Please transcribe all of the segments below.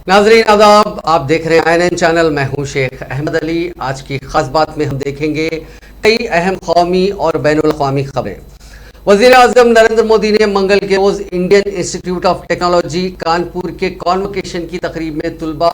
नाजरीन आदाब, आप देख रहे हैं INN चैनल। मैं हूं शेख अहमद अली। आज की खास बात में हम देखेंगे कई अहम कौमी और बैनुल अक़वामी खबरें। वज़ीर आज़म नरेंद्र मोदी ने मंगल के रोज़ Indian Institute of Technology Kanpur के कॉन्वोकेशन की तकरीब में तुलबा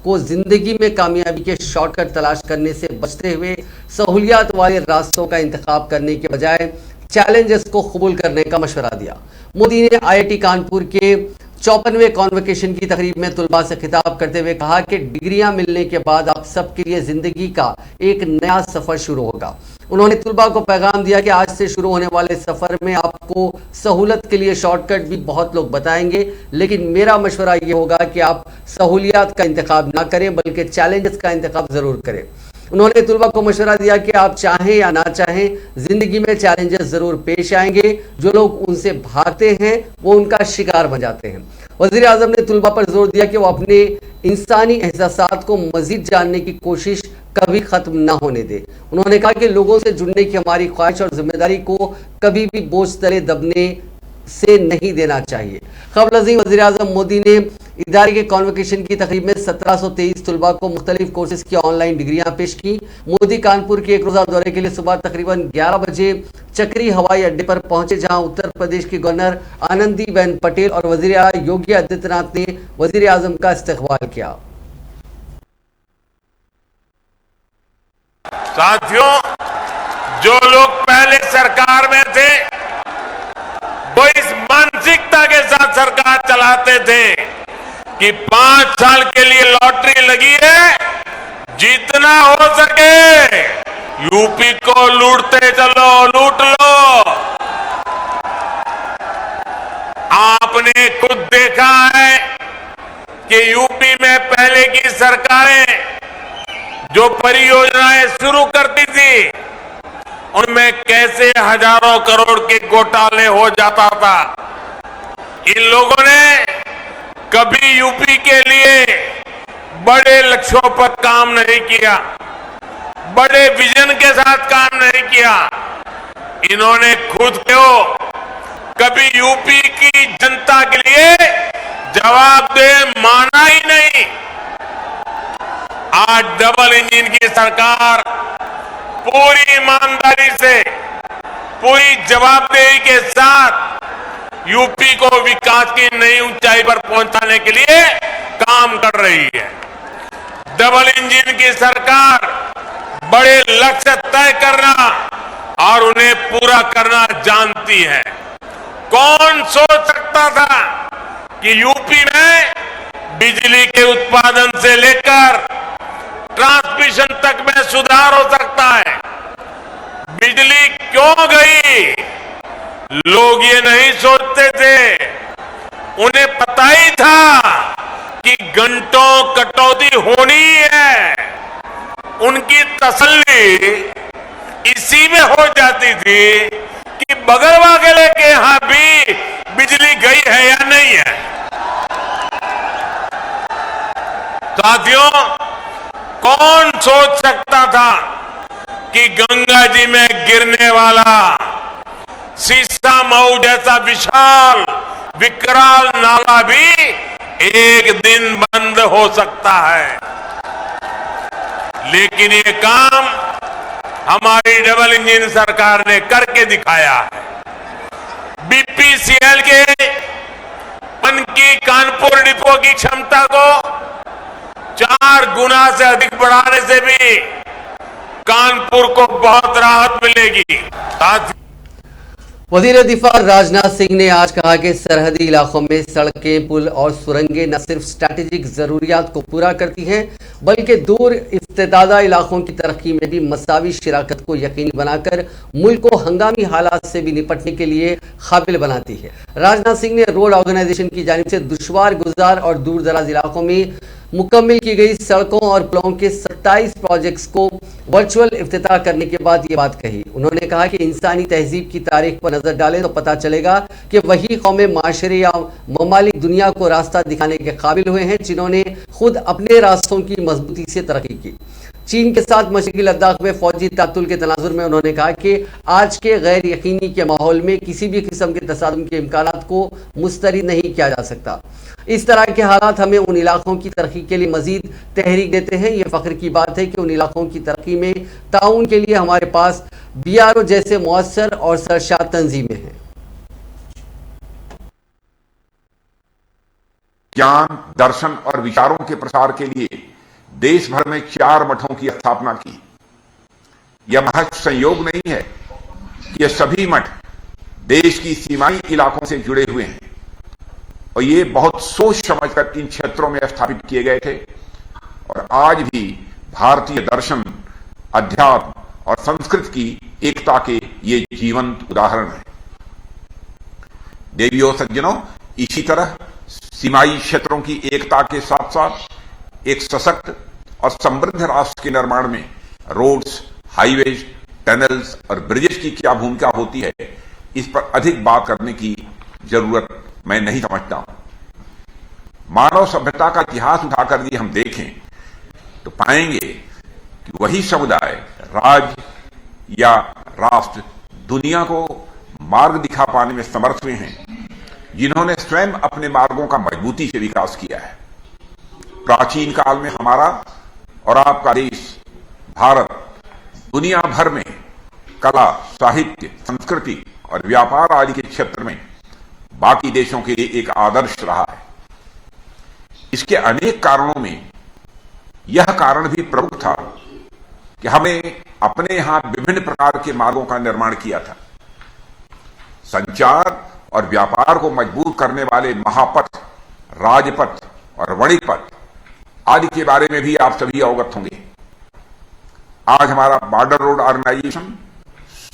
को ज़िंदगी में कामयाबी के शॉर्टकट तलाश करने से बचते हुए सहूलियात वाले रास्तों का इंतखाब करने के बजाय चैलेंजेस को कबूल करने का मशवरा दिया। मोदी ने IIT कानपुर के 54वें कॉन्वोकेशन की तकरीब में तुलबा से खिताब करते हुए कहा कि डिग्रियां मिलने के बाद आप सबके लिए जिंदगी का एक नया सफर शुरू होगा। उन्होंने तुलबा को पैगाम दिया कि आज से शुरू होने वाले सफर में आपको सहूलत के लिए शॉर्टकट भी बहुत लोग बताएंगे, लेकिन मेरा मशवरा ये होगा कि आप सहूलियात का इंतखाब ना करें बल्कि चैलेंजेस का इंतखाब जरूर करें। उन्होंने तुलबा को मशवरा दिया कि आप चाहें या ना चाहें जिंदगी में चैलेंजेस जरूर पेश आएंगे। जो लोग उनसे भागते हैं वो उनका शिकार बन जाते हैं। वज़ीर आज़म ने तुलबा पर जोर दिया कि वो अपने इंसानी एहसासात को मजीद जानने की कोशिश कभी खत्म ना होने दे। उन्होंने कहा कि लोगों से जुड़ने की हमारी ख्वाहिश और जिम्मेदारी को कभी भी बोझ तले दबने से नहीं देना चाहिए। खबर अज़ीम वज़ीर आज़म मोदी ने इदारे के कॉन्वोकेशन की तकरीब में 1723 तुलबा को मुख्तलिफ कोर्सेज की ऑनलाइन डिग्रियां पेश की। मोदी कानपुर के एक रोज़ा दौरे के लिए सुबह तकरीबन 11 बजे चक्री हवाई अड्डे पर पहुंचे, जहां उत्तर प्रदेश की गवर्नर आनंदीबेन पटेल और वज़ीर आला योगी आदित्यनाथ ने वज़ीर आज़म का इस्तकबाल किया। साथियों, जो लोग पहले सरकार में थे वो इस मानसिकता के साथ सरकार चलाते थे कि 5 साल के लिए लॉटरी लगी है, जितना हो सके यूपी को लूटते चलो, लूट लो। आपने खुद देखा है कि यूपी में पहले की सरकारें जो परियोजनाएं शुरू करती थी उनमें कैसे हजारों करोड़ के घोटाले हो जाता था। इन लोगों ने कभी यूपी के लिए बड़े लक्ष्यों पर काम नहीं किया, बड़े विजन के साथ काम नहीं किया। इन्होंने खुद को कभी यूपी की जनता के लिए जवाबदेह माना ही नहीं। आज डबल इंजन की सरकार पूरी ईमानदारी से, पूरी जवाबदेही के साथ यूपी को विकास की नई ऊंचाई पर पहुंचाने के लिए काम कर रही है। डबल इंजन की सरकार बड़े लक्ष्य तय करना और उन्हें पूरा करना जानती है। कौन सोच सकता था कि यूपी में बिजली के उत्पादन से लेकर ट्रांसमिशन तक में सुधार हो सकता है। बिजली क्यों गई? लोग ये नहीं सोचते थे। उन्हें पता ही था कि घंटों कटौती होनी है। उनकी तसल्ली इसी में हो जाती थी कि बगल वाले के यहां भी बिजली गई है या नहीं है। साथियों, कौन सोच सकता था कि गंगा जी में गिरने वाला शीशा मऊ जैसा विशाल विकराल नाला भी एक दिन बंद हो सकता है। लेकिन ये काम हमारी डबल इंजन सरकार ने करके दिखाया है। BPCL के पनकी कानपुर डिपो की क्षमता को 4 गुना से अधिक बढ़ाने से भी कानपुर को बहुत राहत मिलेगी। वज़ीर दिफा राजनाथ सिंह ने आज कहा कि सरहदी इलाकों में सड़कें, पुल और सुरंगें न सिर्फ स्ट्रैटेजिक ज़रूरियात को पूरा करती हैं बल्कि दूर इफ्तिदादा इलाकों की तरक्की में भी मसावी शिराकत को यकीनी बनाकर मुल्क को हंगामी हालात से भी निपटने के लिए काबिल बनाती है। राजनाथ सिंह ने रोड ऑर्गेनाइजेशन की जानिब से दुश्वार गुजार और दूर दराज इलाकों में मुकम्मल की गई सड़कों और पुलों के 27 प्रोजेक्ट्स को वर्चुअल इफ्तिताह करने के बाद ये बात कही। उन्होंने कहा कि इंसानी तहजीब की तारीख पर नजर डालें तो पता चलेगा कि वही कौमें, माशरे या ममालिक दुनिया को रास्ता दिखाने के काबिल हुए हैं जिन्होंने खुद अपने रास्तों की मजबूती से तरक्की की। चीन के साथ मशरकी लद्दाख में फौजी तातुल के तनाजुर में उन्होंने कहा कि आज के गैर यकीनी के माहौल में किसी भी किस्म के तसादुम के इम्कानात को मुस्तरद नहीं किया जा सकता। इस तरह के हालात हमें उन इलाकों की तरक्की के लिए मजीद तहरीक देते हैं। ये फख्र की बात है कि उन इलाकों की तरक्की में ताउन के लिए हमारे पास BRO जैसे मौसर और सरशाद तंजीमें हैं। ज्ञान, दर्शन और विचारों के प्रसार के लिए देश भर में 4 मठों की स्थापना की। यह महज संयोग नहीं है, ये सभी मठ देश की सीमाई इलाकों से जुड़े हुए हैं और ये बहुत सोच समझकर इन क्षेत्रों में स्थापित किए गए थे और आज भी भारतीय दर्शन, अध्यात्म और संस्कृत की एकता के ये जीवंत उदाहरण हैं। देवियों सज्जनों, इसी तरह सीमाई क्षेत्रों की एकता के साथ साथ एक सशक्त और समृद्ध राष्ट्र के निर्माण में रोड्स, हाईवेज, टनल्स और ब्रिजेस की क्या भूमिका होती है, इस पर अधिक बात करने की जरूरत मैं नहीं समझता हूं। मानव सभ्यता का इतिहास उठाकर यदि हम देखें तो पाएंगे कि वही समुदाय, राज्य या राष्ट्र दुनिया को मार्ग दिखा पाने में समर्थ हुए हैं जिन्होंने स्वयं अपने मार्गों का मजबूती से विकास किया है। प्राचीन काल में हमारा और आपका देश भारत दुनिया भर में कला, साहित्य, संस्कृति और व्यापार आदि के क्षेत्र में बाकी देशों के लिए एक आदर्श रहा है। इसके अनेक कारणों में यह कारण भी प्रमुख था कि हमें अपने यहां विभिन्न प्रकार के मार्गों का निर्माण किया था। संचार और व्यापार को मजबूत करने वाले महापथ, राजपथ और वाणिज्य पथ आदि के बारे में भी आप सभी अवगत होंगे। आज हमारा बॉर्डर रोड ऑर्गेनाइजेशन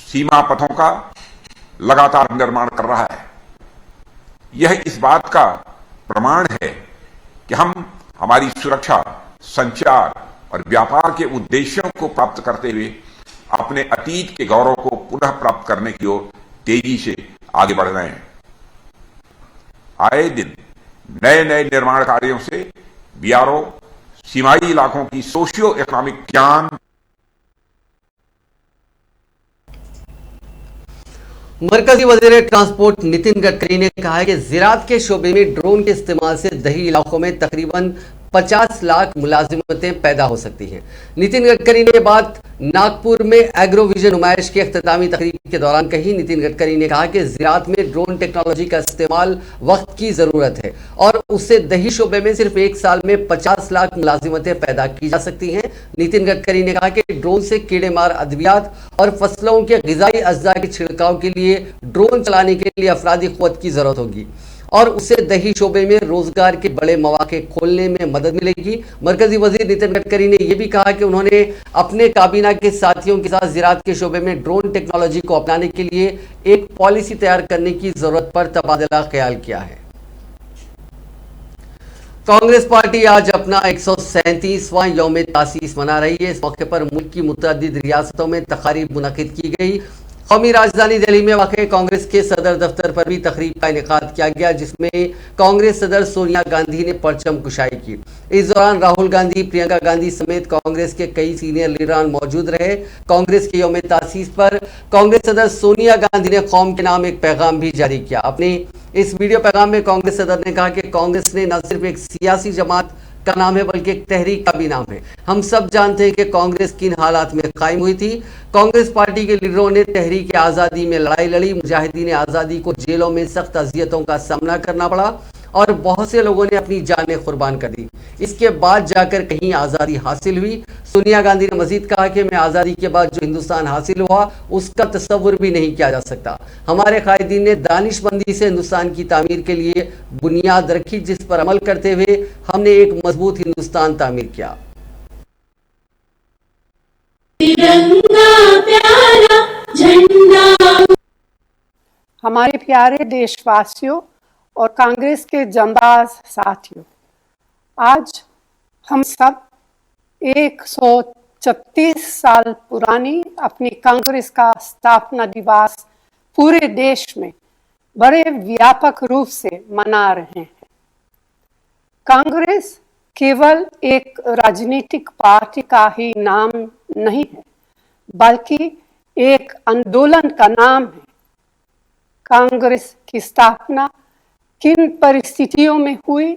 सीमा पथों का लगातार निर्माण कर रहा है। यह इस बात का प्रमाण है कि हम हमारी सुरक्षा, संचार और व्यापार के उद्देश्यों को प्राप्त करते हुए अपने अतीत के गौरव को पुनः प्राप्त करने की ओर तेजी से आगे बढ़ रहे हैं। आए दिन नए नए निर्माण कार्यों से BRO सीमाई इलाकों की सोशियो इकोनॉमिक ज्ञान। मरकजी वजीर ट्रांसपोर्ट नितिन गडकरी ने कहा है कि ज़राअत के शोबे में ड्रोन के इस्तेमाल से दही इलाकों में तकरीबन 50 लाख मुलाजिमतें पैदा हो सकती हैं। नितिन गडकरी ने ये बात नागपुर में एग्रोविजन नुमाइश के अख्तामी तकरीब के दौरान कही। नितिन गडकरी ने कहा कि ज़राअत में ड्रोन टेक्नोलॉजी का इस्तेमाल वक्त की ज़रूरत है और उससे दही शोबे में सिर्फ 1 साल में 50 लाख मुलाजिमतें पैदा की जा सकती हैं। नितिन गडकरी ने कहा कि ड्रोन से कीड़े मार अद्वियात और फसलों के ग़िज़ाई अज्जा के छिड़काव के लिए ड्रोन चलाने के लिए अफरादी क़ुव्वत की ज़रूरत होगी और उससे दही शोबे में रोजगार के बड़े मौके खोलने में मदद मिलेगी। मरकजी वजीर नितिन गडकरी ने यह भी कहा कि उन्होंने अपने काबीना के साथियों के साथ ज़राअत के शोबे में ड्रोन टेक्नोलॉजी को अपनाने के लिए एक पॉलिसी तैयार करने की जरूरत पर तबादला ख्याल किया है। कांग्रेस पार्टी आज अपना 137वां यौम तासीस मना रही है। इस मौके पर मुल्क की मुतअद्दिद रियासतों में तकारीब मुनक़िद की गई। कौमी राजधानी दिल्ली में वाक़ कांग्रेस के सदर दफ्तर पर भी तकरीब का इनेकाद किया गया, जिसमें कांग्रेस सदर सोनिया गांधी ने परचम कुशाई की। इस दौरान राहुल गांधी, प्रियंका गांधी समेत कांग्रेस के कई सीनियर लीडरान मौजूद रहे। कांग्रेस के यौम तासीस पर कांग्रेस सदर सोनिया गांधी ने कौम के नाम एक पैगाम भी जारी किया। अपने इस वीडियो पैगाम में कांग्रेस सदर ने कहा कि कांग्रेस ने न सिर्फ एक सियासी जमात का नाम है बल्कि एक तहरीक का भी नाम है। हम सब जानते हैं कि कांग्रेस किन हालात में कायम हुई थी। कांग्रेस पार्टी के लीडरों ने तहरीक आज़ादी में लड़ाई लड़ी, मुजाहिदीन आज़ादी को जेलों में सख्त अजियतों का सामना करना पड़ा और बहुत से लोगों ने अपनी जानें कुर्बान कर दी। इसके बाद जाकर कहीं आज़ादी हासिल हुई। सोनिया गांधी ने मजीद कहा कि मैं आज़ादी के बाद जो हिंदुस्तान हासिल हुआ उसका तस्वुर भी नहीं किया जा सकता। हमारे कायदीन ने दानिशमंदी से हिंदुस्तान की तामीर के लिए बुनियाद रखी, जिस पर अमल करते हुए हमने एक मजबूत हिंदुस्तान तामीर किया। तिरंगा प्यारा झंडा। हमारे प्यारे देशवासियों और कांग्रेस के जंबाज साथियों, आज हम सब 136 साल पुरानी अपनी कांग्रेस का स्थापना दिवस पूरे देश में बड़े व्यापक रूप से मना रहे हैं। कांग्रेस केवल एक राजनीतिक पार्टी का ही नाम नहीं है, बल्कि एक आंदोलन का नाम है। कांग्रेस की स्थापना किन परिस्थितियों में हुई,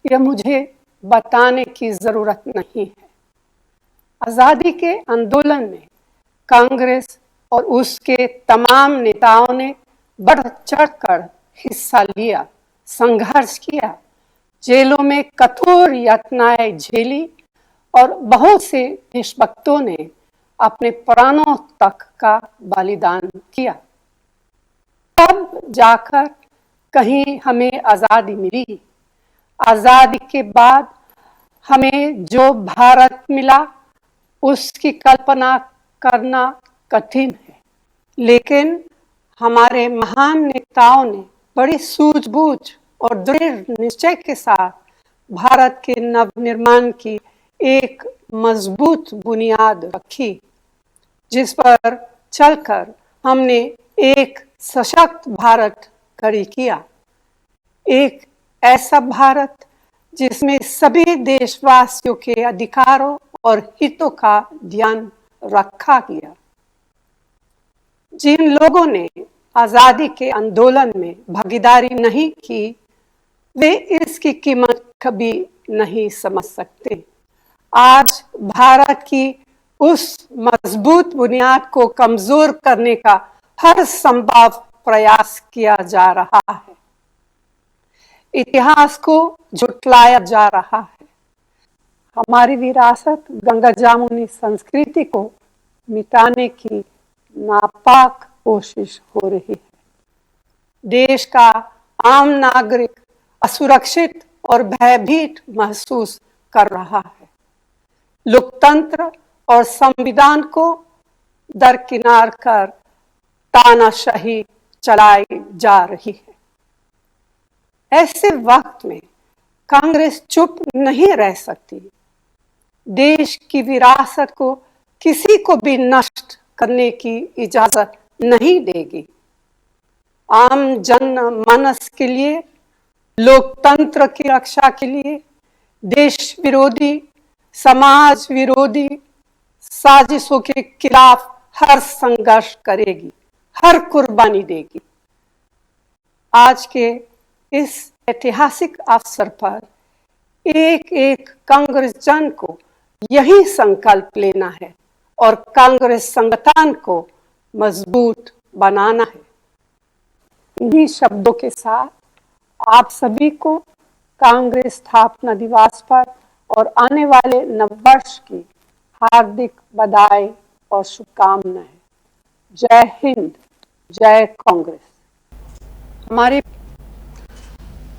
यह मुझे बताने की जरूरत नहीं है। आजादी के आंदोलन में कांग्रेस और उसके तमाम नेताओं ने बढ़ चढ़कर हिस्सा लिया, संघर्ष किया, जेलों में कठोर यातनाएं झेली और बहुत से देशभक्तों ने अपने प्राणों तक का बलिदान किया। तब जाकर कहीं हमें आजादी मिली। आजादी के बाद हमें जो भारत मिला उसकी कल्पना करना कठिन है, लेकिन हमारे महान नेताओं ने बड़ी सूझबूझ और दृढ़ निश्चय के साथ भारत के नवनिर्माण की एक मजबूत बुनियाद रखी, जिस पर चलकर हमने एक सशक्त भारत खड़ी किया। एक ऐसा भारत जिसमें सभी देशवासियों के अधिकारों और हितों का ध्यान रखा गया। जिन लोगों ने आजादी के आंदोलन में भागीदारी नहीं की, वे इसकी कीमत कभी नहीं समझ सकते। आज भारत की उस मजबूत बुनियाद को कमजोर करने का हर संभव प्रयास किया जा रहा है। इतिहास को झुटलाया जा रहा है। हमारी विरासत गंगा जामुनी संस्कृति को मिटाने की नापाक कोशिश हो रही है। देश का आम नागरिक असुरक्षित और भयभीत महसूस कर रहा है। लोकतंत्र और संविधान को दरकिनार कर तानाशाही चलाई जा रही है। ऐसे वक्त में कांग्रेस चुप नहीं रह सकती। देश की विरासत को किसी को भी नष्ट करने की इजाजत नहीं देगी। आम जन मानस के लिए, लोकतंत्र की रक्षा के लिए देश विरोधी, समाज विरोधी साजिशों के खिलाफ हर संघर्ष करेगी, हर कुर्बानी देगी। आज के इस ऐतिहासिक अवसर पर एक एक कांग्रेस जन को यही संकल्प लेना है और कांग्रेस संगठन को मजबूत बनाना है। इन्हीं शब्दों के साथ आप सभी को कांग्रेस स्थापना दिवस पर और आने वाले नववर्ष की हार्दिक बधाई और शुभकामनाएं। जय हिंद, जय कांग्रेस। हमारे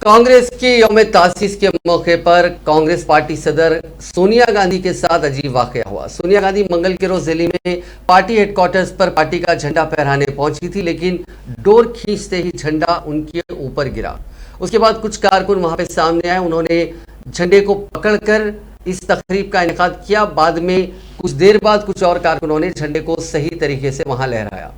कांग्रेस के यौम तासीस के मौके पर कांग्रेस पार्टी सदर सोनिया गांधी के साथ अजीब वाकया हुआ। सोनिया गांधी मंगल के रोज दिल्ली में पार्टी हेडक्वार्टर्स पर पार्टी का झंडा फहराने पहुंची थी, लेकिन डोर खींचते ही झंडा उनके ऊपर गिरा। उसके बाद कुछ कारकुन वहां पे सामने आए, उन्होंने झंडे को पकड़कर इस तकरीब का इनेकाद किया। बाद में कुछ देर बाद कुछ और कारकुनों ने झंडे को सही तरीके से वहां लहराया।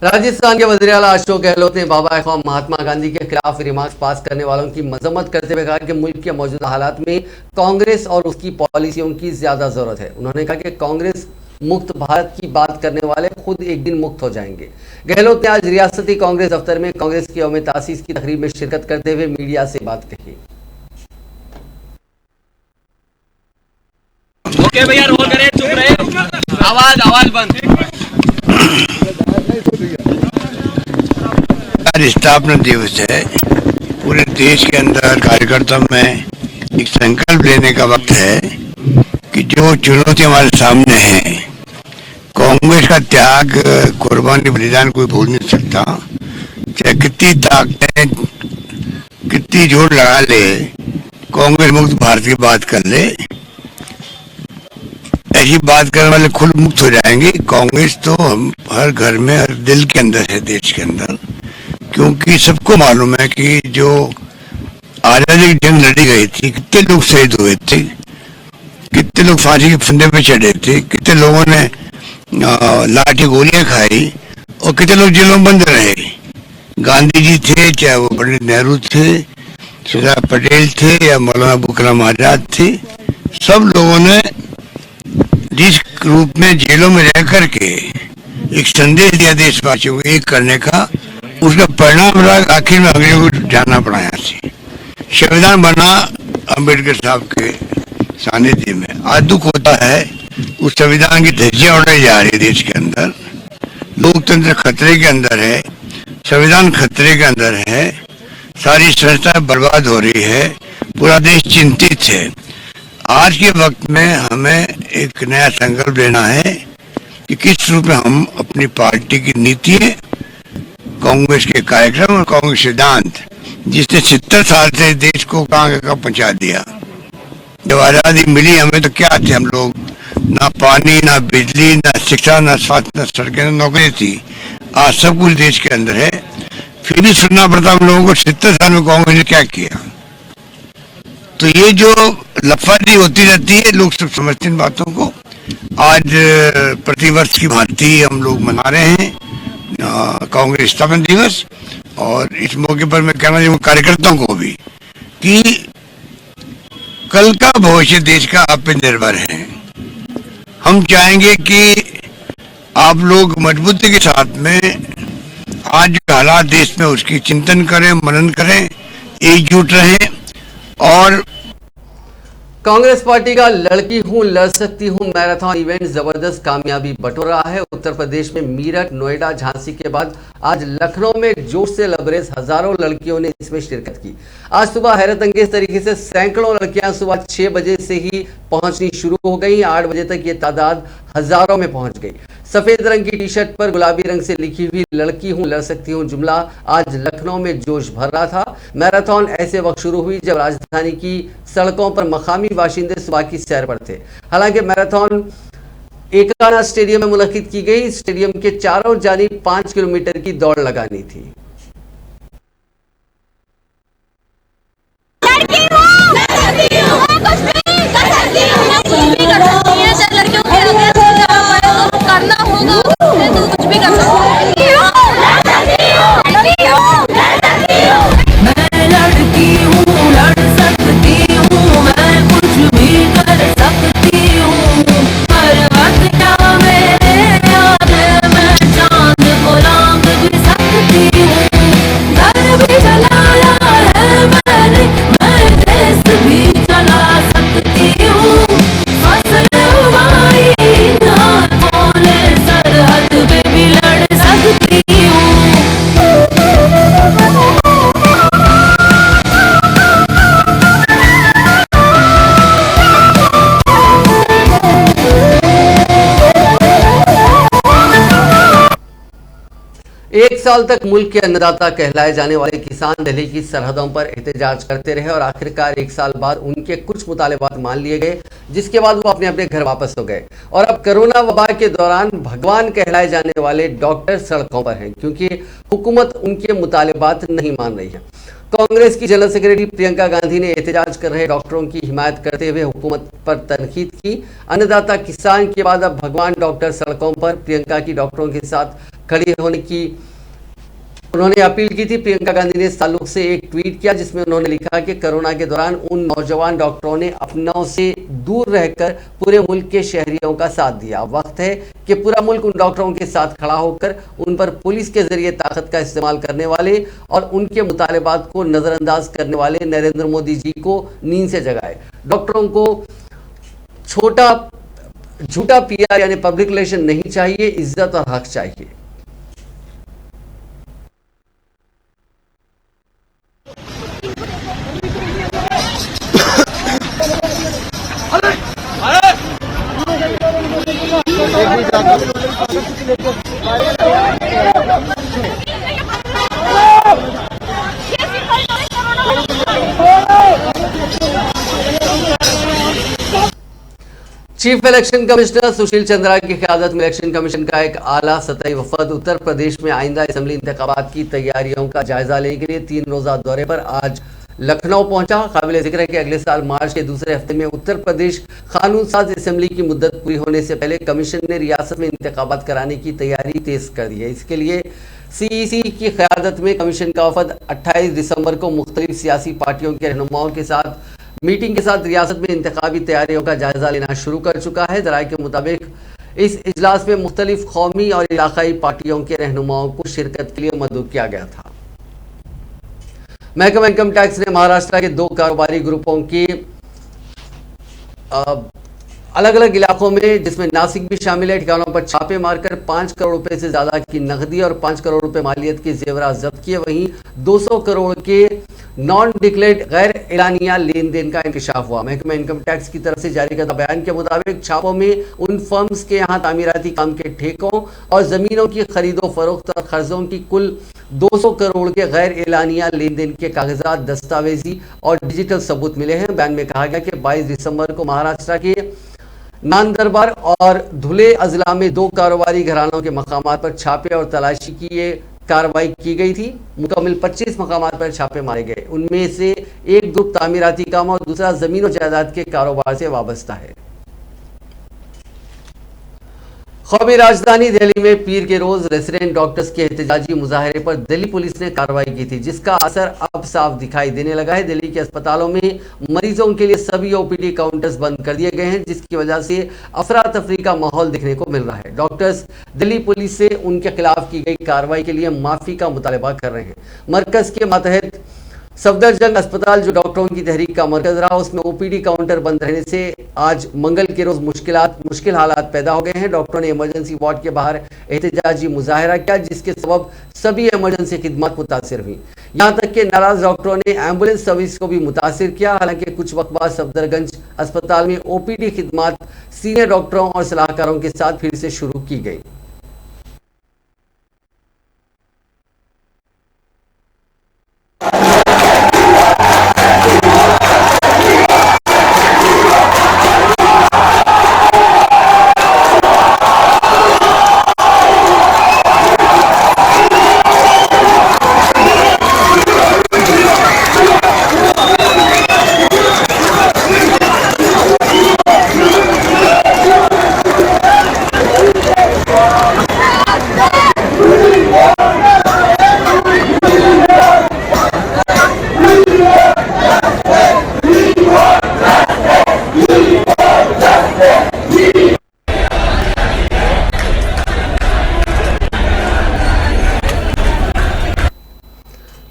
राजस्थान के वज़ीर आला अशोक गहलोत ने बाबा क़ौम महात्मा गांधी के खिलाफ रिमार्क्स पास करने वालों की मजम्मत करते हुए कहा कि मुल्क के मौजूदा हालात में कांग्रेस और उसकी पॉलिसियों की ज्यादा जरूरत है। उन्होंने कहा कि कांग्रेस मुक्त भारत की बात करने वाले खुद एक दिन मुक्त हो जाएंगे। गहलोत ने आज रियासती कांग्रेस दफ्तर में कांग्रेस की यौम तासीस की तकरीब में शिरकत करते हुए मीडिया से बात कही। ओके भैया, रोल करें, चुप रहे, आवाज बंद। स्थापना दिवस है। पूरे देश के अंदर कार्यकर्ताओं में एक संकल्प लेने का वक्त है कि जो चुनौती हमारे सामने है, कांग्रेस का त्याग, कुर्बानी, बलिदान कोई भूल नहीं सकता। चाहे कितनी ताकतें, कितनी जोर लगा ले, कांग्रेस मुक्त भारत की बात कर ले, ऐसी बात करने वाले खुद मुक्त हो जाएंगे। कांग्रेस तो हम हर घर में, हर दिल के अंदर है, देश के अंदर। क्योंकि सबको मालूम है कि जो आजादी की जंग लड़ी गई थी, कितने लोग शहीद हुए थे, कितने लोग फांसी के फंदे पे चढ़े थे, कितने लोगों ने लाठी गोलियां खाई और कितने लोग जेलों में बंद रहे। गांधी जी थे, चाहे वो पंडित नेहरू थे, सरदार पटेल थे या मौलाना अबुल कलाम आजाद थे, सब लोगों ने जिस रूप में जेलों में रह करके एक संदेश दिया देशवासियों को एक करने का, उसका परिणाम रहा आखिर में अंग्रेजों को जाना पड़ा यहाँ से। संविधान बना अम्बेडकर साहब के सानिध्य में। आज दुख होता है उस संविधान की धज्जियां उड़ाई जा रही है देश के अंदर। लोकतंत्र खतरे के अंदर है, संविधान खतरे के अंदर है, सारी संस्थाएं बर्बाद हो रही है, पूरा देश चिंतित है। आज के वक्त में हमें एक नया संकल्प लेना है कि किस रूप में हम अपनी पार्टी की नीति, कांग्रेस के कार्यक्रम और कांग्रेस सिद्धांत, जिसने 70 साल से देश को कहां पहुंचा दिया। जब आजादी मिली हमें तो क्या थे हम लोग, ना पानी, ना बिजली, ना शिक्षा, ना स्वास्थ्य, ना सड़कें, ना नौकरी थी। आज सब कुछ देश के अंदर है, फिर भी सुनना पड़ता हम लोगों को 70 साल में कांग्रेस ने क्या किया। तो ये जो लफाजी होती रहती है, लोग सब समझते इन बातों को। आज प्रतिवर्ष की भांति हम लोग मना रहे हैं कांग्रेस स्थापना दिवस, और इस मौके पर मैं कहना चाहूँगा कार्यकर्ताओं को भी कि कल का भविष्य देश का आप पे निर्भर है। हम चाहेंगे कि आप लोग मजबूती के साथ में आज जो हालात देश में उसकी चिंतन करें, मनन करें, एकजुट रहें। और कांग्रेस पार्टी का लड़की हूं लड़ सकती हूं मैराथन इवेंट जबरदस्त कामयाबी बटोर रहा है। उत्तर प्रदेश में मीरठ, नोएडा, झांसी के बाद आज लखनऊ में जोश से लबरेज हजारों लड़कियों ने इसमें शिरकत की। आज सुबह हैरत अंगेज तरीके से सैकड़ों लड़कियां सुबह 6 बजे से ही पहुंचनी शुरू हो गई। 8 बजे तक ये तादाद हजारों में पहुंच गई। सफेद रंग की टी शर्ट पर गुलाबी रंग से लिखी हुई लड़की हूं लड़ सकती हूं जुमला आज लखनऊ में जोश भर रहा था। मैराथन ऐसे वक्त शुरू हुई जब राजधानी की सड़कों पर मकामी बाशिंदे सुबह की सैर पर थे। हालांकि मैराथन एकाना स्टेडियम में मुनक्किद की गई। स्टेडियम के चारों जानिब 5 किलोमीटर की दौड़ लगानी थी। एक साल तक मुल्क के अन्नदाता कहलाए जाने वाले किसान दिल्ली की सरहदों पर एहतजाज करते रहे और आखिरकार एक साल बाद उनके कुछ मुतालबात मान लिए गए, जिसके बाद वो अपने अपने घर वापस हो गए। और अब कोरोना वबा के दौरान भगवान कहलाए जाने वाले डॉक्टर सड़कों पर हैं क्योंकि हुकूमत उनके मुतालबात नहीं मान रही है। कांग्रेस की जनरल सेक्रेटरी प्रियंका गांधी ने एहतजाज कर रहे डॉक्टरों की हिमायत करते हुए हुकूमत पर तनकीद की। अन्नदाता किसान के बाद अब भगवान डॉक्टर सड़कों पर। प्रियंका की डॉक्टरों के साथ खड़ी होने की उन्होंने अपील की थी। प्रियंका गांधी ने इस ताल्लुक से एक ट्वीट किया जिसमें उन्होंने लिखा कि कोरोना के दौरान उन नौजवान डॉक्टरों ने अपनों से दूर रहकर पूरे मुल्क के शहरियों का साथ दिया। वक्त है कि पूरा मुल्क उन डॉक्टरों के साथ खड़ा होकर उन पर पुलिस के जरिए ताकत का इस्तेमाल करने वाले और उनके मुतालिबात को नजरअंदाज करने वाले नरेंद्र मोदी जी को नींद से जगाए। डॉक्टरों को झूठा पीआर यानी पब्लिक रिलेशन नहीं चाहिए, इज्जत और हक चाहिए। Chief election commissioner Sushil Chandra की क़यादत में इलेक्शन कमीशन का एक आला सतही वफद उत्तर प्रदेश में आइंदा असेंबली इंतखाबात की तैयारियों का जायजा लेने के लिए 3 रोज़ा दौरे पर आज लखनऊ पहुंचा। काबिल जिक्र है कि अगले साल मार्च के दूसरे हफ्ते में उत्तर प्रदेश कानून साज असेंबली की मुद्दत पूरी होने से पहले कमीशन ने रियासत में इंतखाबात कराने की तैयारी तेज कर दी है। इसके लिए सीईसी की क़यादत में कमीशन का वफद 28 दिसंबर को मुख्तलिफ सियासी पार्टियों के रहनुमाओं के साथ मीटिंग के साथ रियासत में इंतखाबी तैयारियों का जायजा लेना शुरू कर चुका है। ज़राए के मुताबिक इस इजलास में मुख्तलिफ कौमी और इलाकाई पार्टियों के रहनुमाओं को शिरकत के लिए मदऊ किया गया था। महकमा इनकम टैक्स ने महाराष्ट्र के 2 कारोबारी ग्रुपों की अलग अलग इलाकों में, जिसमें नासिक भी शामिल है, ठिकानों पर छापे मारकर 5 करोड़ रुपए से ज्यादा की नकदी और 5 करोड़ रुपए मालियत के जेवरात जब्त किए। वहीं 200 करोड़ के नॉन डिक्लेयर्ड गैर एलानिया लेन देन का इंकशाफ हुआ। महकमा इनकम टैक्स की तरफ से जारी करदा बयान के मुताबिक छापों में उन फर्म्स के यहाँ तामीराती काम के ठेकों और जमीनों की खरीदो फरोख्त और कर्जों की कुल 200 करोड़ के गैर एलानिया लेन देन के कागजात, दस्तावेजी और डिजिटल सबूत मिले हैं। बयान में कहा गया कि 22 दिसंबर को महाराष्ट्र के नांदरबार और धुले अजला में 2 कारोबारी घरानों के मकामात पर छापे और तलाशी की ये कार्रवाई की गई थी। मुकम्मल 25 मकामात पर छापे मारे गए। उनमें से एक ग्रुप तामीराती काम और दूसरा जमीन और जायदाद के कारोबार से वाबस्ता है। कौमी राजधानी दिल्ली में पीर के रोज रेसिडेंट डॉक्टर्स के एहतजाजी मुजाहरे पर दिल्ली पुलिस ने कार्रवाई की थी, जिसका असर अब साफ दिखाई देने लगा है। दिल्ली के अस्पतालों में मरीजों के लिए सभी ओपीडी काउंटर्स बंद कर दिए गए हैं, जिसकी वजह से अफरा तफरी का माहौल देखने को मिल रहा है। डॉक्टर्स दिल्ली पुलिस से उनके खिलाफ की गई कार्रवाई के लिए माफी का मुतालबा कर रहे हैं। मरकज के मातहत सफदरजंग अस्पताल, जो डॉक्टरों की तहरीक का मरकज रहा, उसमें ओपीडी काउंटर बंद रहने से आज मंगल के रोज मुश्किल हालात पैदा हो गए हैं। डॉक्टरों ने इमरजेंसी वार्ड के बाहर एहतजाजी मुजाहरा किया, जिसके सबब सभी इमरजेंसी खिदमत मुतासिर हुई। यहाँ तक कि नाराज डॉक्टरों ने एम्बुलेंस सर्विस को भी मुतासिर किया। हालांकि कुछ वक्त बाद सफदरगंज अस्पताल में ओपीडी खिदमत सीनियर डॉक्टरों और सलाहकारों के साथ फिर से शुरू की गई।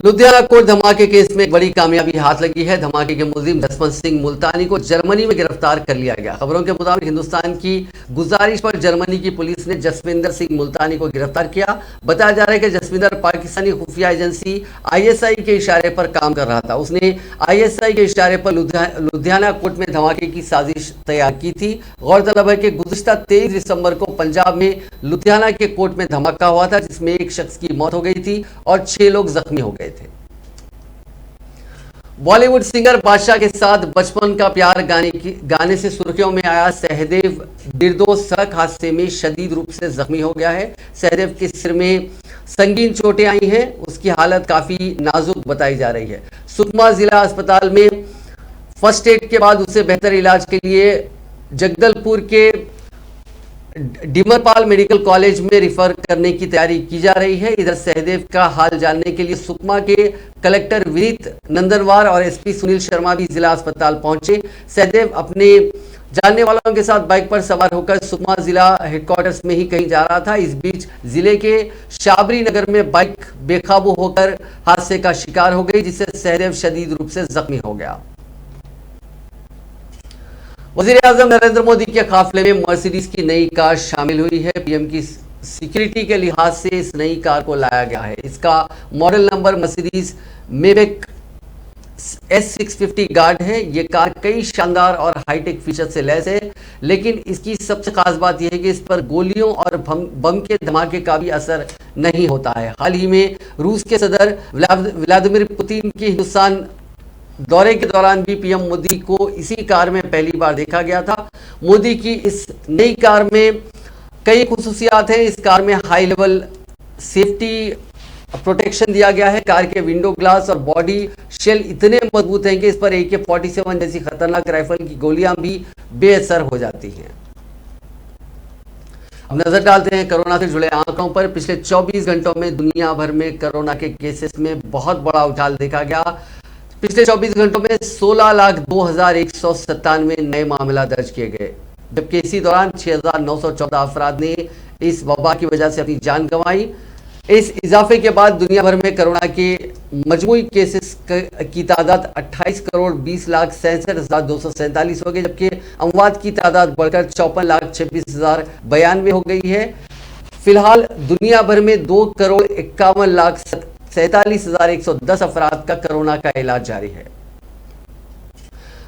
लुधियाना कोर्ट धमाके केस में एक बड़ी कामयाबी हाथ लगी है। धमाके के मुलजिम जसवंत सिंह मुल्तानी को जर्मनी में गिरफ्तार कर लिया गया। खबरों के मुताबिक हिंदुस्तान की गुजारिश पर जर्मनी की पुलिस ने जसविंदर सिंह मुल्तानी को गिरफ्तार किया। बताया जा रहा है कि जसविंदर पाकिस्तानी खुफिया एजेंसी ISI के इशारे पर काम कर रहा था। उसने ISI के इशारे पर लुधियाना कोर्ट में धमाके की साजिश तैयार की थी। गौरतलब है कि गुज़िश्ता 23 दिसंबर को पंजाब में लुधियाना के कोर्ट में धमाका हुआ था, जिसमें एक शख्स की मौत हो गई थी और 6 लोग जख्मी हो गए थे। बॉलीवुड सिंगर बादशाह के साथ बचपन का प्यार गाने से सुर्खियों में आया सहदेव निर्दोष सड़क हादसे में शदीद रूप से जख्मी हो गया है। सहदेव के सिर में संगीन चोटें आई हैं। उसकी हालत काफी नाजुक बताई जा रही है। सुकमा जिला अस्पताल में फर्स्ट एड के बाद उसे बेहतर इलाज के लिए जगदलपुर के डिमरपाल मेडिकल कॉलेज में रिफर करने की तैयारी की जा रही है। इधर सहदेव का हाल जानने के लिए सुकमा के कलेक्टर विनीत नंदनवार और एसपी सुनील शर्मा भी जिला अस्पताल पहुंचे। सहदेव अपने जानने वालों के साथ बाइक पर सवार होकर सुकमा जिला हेडक्वार्टर्स में ही कहीं जा रहा था। इस बीच जिले के शाबरी नगर में बाइक बेकाबू होकर हादसे का शिकार हो गई, जिससे सहदेव शदीद रूप से जख्मी हो गया। वज़ीर-ए-आज़म नरेंद्र मोदी के काफिले में मर्सिडीज की नई कार शामिल हुई है। पीएम की सिक्योरिटी के लिहाज से इस नई कार को लाया गया है। इसका मॉडल नंबर मर्सिडीज मेविक S650 गार्ड है। ये कार कई शानदार और हाईटेक फीचर से लैस है, लेकिन इसकी सबसे खास बात यह है कि इस पर गोलियों और बम के धमाके का भी असर नहीं होता है। हाल ही में रूस के सदर व्लादिमीर पुतिन की हिंदुस्तान दौरे के दौरान भी पीएम मोदी को इसी कार में पहली बार देखा गया था। मोदी की इस नई कार में कई खुसूसियात हैं। इस कार में हाई लेवल सेफ्टी प्रोटेक्शन दिया गया है। कार के विंडो ग्लास और बॉडी शेल इतने मजबूत हैं कि इस पर AK-47 जैसी खतरनाक राइफल की गोलियां भी बेअसर हो जाती हैं। अब नजर डालते हैं कोरोना से जुड़े आंकड़ों पर। पिछले 24 घंटों में दुनिया भर में कोरोना के केसेस में बहुत बड़ा उछाल देखा गया। पिछले 24 घंटों में 16,02,197 नए मामला दर्ज किए गए, जबकि इसी दौरान 6,914 अफराद ने इस वबा की वजह से अपनी जान गंवाई। इस इजाफे के बाद दुनिया भर में कोरोना के मजमूई केसेस की तादाद 28,20,67,247 हो गई, जबकि अमवात की तादाद बढ़कर 54,26,092 हो गई है। फिलहाल दुनिया भर में 2,51,47,110 अफराद का कोरोना का इलाज जारी है।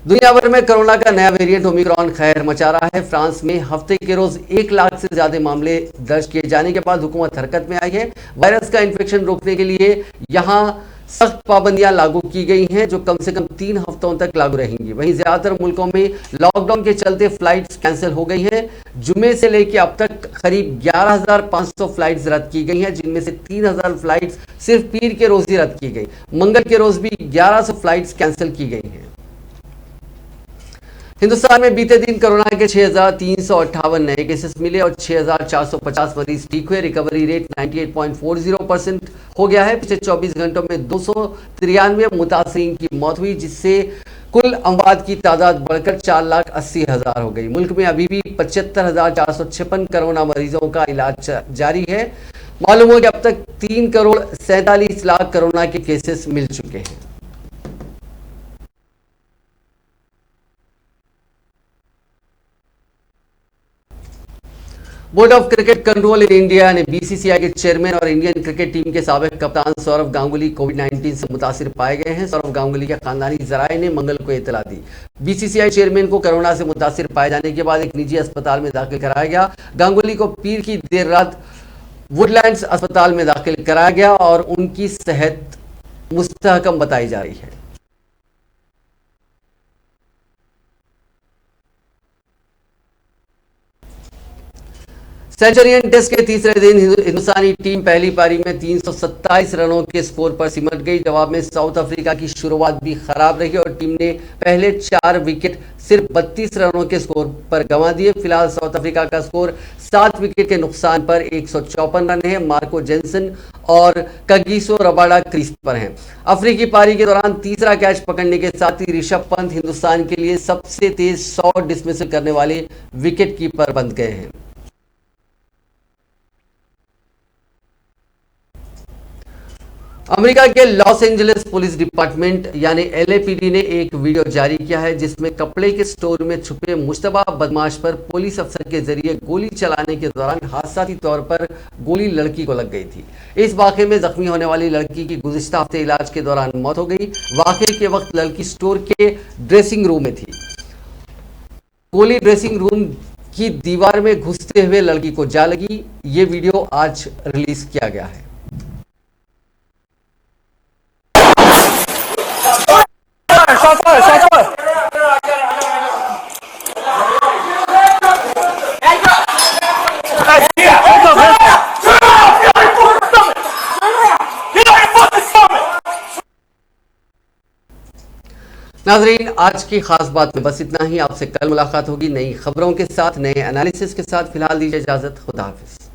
दुनिया भर में कोरोना का नया वेरिएंट ओमिक्रॉन खैर मचा रहा है। फ्रांस में हफ्ते के रोज 1 लाख से ज्यादा मामले दर्ज किए जाने के बाद हुकूमत हरकत में आई है। वायरस का इन्फेक्शन रोकने के लिए यहां सख्त पाबंदियां लागू की गई हैं, जो कम से कम 3 हफ्तों तक लागू रहेंगी। वहीं ज्यादातर मुल्कों में लॉकडाउन के चलते फ्लाइट्स कैंसिल हो गई हैं। जुमे से लेकर अब तक करीब 11,500 फ्लाइट्स रद्द की गई हैं, जिनमें से 3,000 फ्लाइट्स सिर्फ पीर के रोज ही रद्द की गई। मंगल के रोज भी 1100 फ्लाइट्स कैंसिल की गई हैं। हिंदुस्तान में बीते दिन कोरोना के 6,358 नए केसेस मिले और 6,450 मरीज ठीक हुए। रिकवरी रेट 98.40% हो गया है। पिछले 24 घंटों में 293 मुतासरीन की मौत हुई, जिससे कुल अमवात की तादाद बढ़कर 4,80,000 हो गई। मुल्क में अभी भी 75,456 कोरोना मरीजों का इलाज जारी है। मालूम हो कि अब तक 3,47,00,000 कोरोना के केसेस मिल चुके हैं। Board of cricket control in India ने BCCI के चेयरमैन और इंडियन क्रिकेट टीम के साबिक कप्तान सौरव गांगुली कोविड-19 से मुतासिर पाए गए हैं। सौरव गांगुली के खानदानी जराये ने मंगल को इतला दी। BCCI चेयरमैन को कोरोना से मुतासिर पाए जाने के बाद एक निजी अस्पताल में दाखिल कराया गया। गांगुली को पीर की देर रात वुडलैंड्स अस्पताल में दाखिल कराया गया और उनकी सेहत मुस्तहकम बताई जा रही है। सेंचुरियन टेस्ट के तीसरे दिन हिंदुस्तानी टीम पहली पारी में 327 रनों के स्कोर पर सिमट गई। जवाब में साउथ अफ्रीका की शुरुआत भी खराब रही और टीम ने पहले 4 विकेट सिर्फ 32 रनों के स्कोर पर गंवा दिए। फिलहाल साउथ अफ्रीका का स्कोर 7 विकेट के नुकसान पर 154 रन है। मार्को जेनसन और कगिसो रबाडा क्रीज पर हैं। अफ्रीकी पारी के दौरान तीसरा कैच पकड़ने के साथ ही ऋषभ पंत हिंदुस्तान के लिए सबसे तेज 100 डिसमिसल करने वाले विकेट कीपर बन गए हैं। अमेरिका के लॉस एंजलिस पुलिस डिपार्टमेंट यानी LAPD ने एक वीडियो जारी किया है, जिसमें कपड़े के स्टोर में छुपे मुश्तबा बदमाश पर पुलिस अफसर के जरिए गोली चलाने के दौरान हादसाती तौर पर गोली लड़की को लग गई थी। इस वाकये में जख्मी होने वाली लड़की की गुज़िश्ता हफ्ते इलाज के दौरान मौत हो गई। वाकये के वक्त लड़की स्टोर के ड्रेसिंग रूम में थी। गोली ड्रेसिंग रूम की दीवार में घुसते हुए लड़की को जा लगी। ये वीडियो आज रिलीज किया गया है। नाजरीन, आज की खास बात में बस इतना ही। आपसे कल मुलाकात होगी नई खबरों के साथ, नए एनालिसिस के साथ। फिलहाल दीजिए इजाजत। खुदा हाफिज।